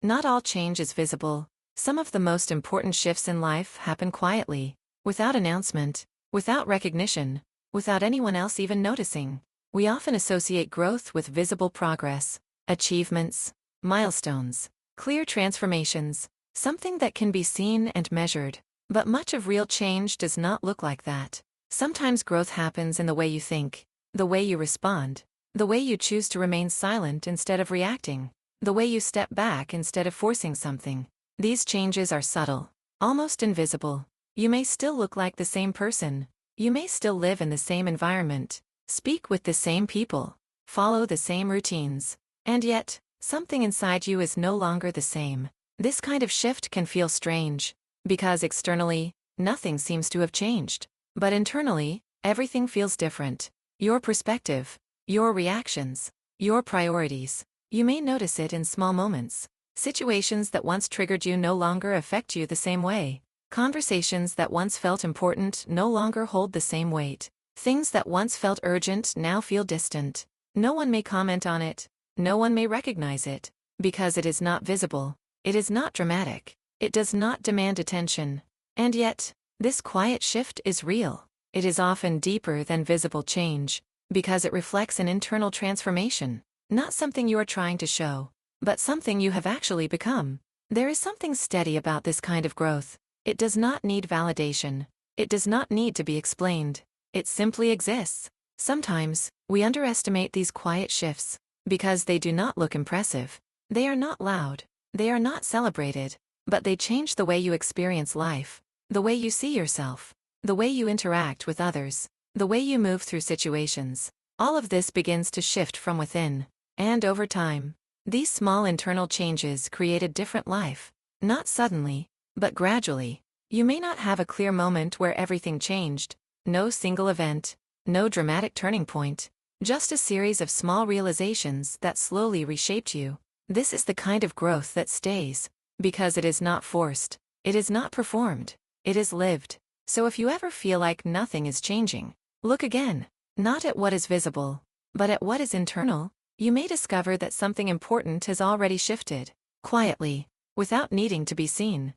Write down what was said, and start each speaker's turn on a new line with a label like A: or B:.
A: Not all change is visible. Some of the most important shifts in life happen quietly, without announcement, without recognition, without anyone else even noticing. We often associate growth with visible progress, achievements, milestones, clear transformations, something that can be seen and measured. But much of real change does not look like that. Sometimes growth happens in the way you think, the way you respond, the way you choose to remain silent instead of reacting, the way you step back instead of forcing something. These changes are subtle, almost invisible. You may still look like the same person. You may still live in the same environment, speak with the same people, follow the same routines. And yet, something inside you is no longer the same. This kind of shift can feel strange, because externally, nothing seems to have changed. But internally, everything feels different. Your perspective, your reactions, your priorities. You may notice it in small moments. Situations that once triggered you no longer affect you the same way. Conversations that once felt important no longer hold the same weight. Things that once felt urgent now feel distant. No one may comment on it. No one may recognize it. Because it is not visible. It is not dramatic. It does not demand attention. And yet, this quiet shift is real. It is often deeper than visible change, because it reflects an internal transformation. Not something you are trying to show, but something you have actually become. There is something steady about this kind of growth. It does not need validation. It does not need to be explained. It simply exists. Sometimes, we underestimate these quiet shifts, because they do not look impressive. They are not loud. They are not celebrated. But they change the way you experience life, the way you see yourself, the way you interact with others, the way you move through situations. All of this begins to shift from within. And over time, these small internal changes create a different life. Not suddenly, but gradually. You may not have a clear moment where everything changed. No single event, no dramatic turning point. Just a series of small realizations that slowly reshaped you. This is the kind of growth that stays. Because it is not forced. It is not performed. It is lived. So if you ever feel like nothing is changing, look again. Not at what is visible, but at what is internal. You may discover that something important has already shifted, quietly, without needing to be seen.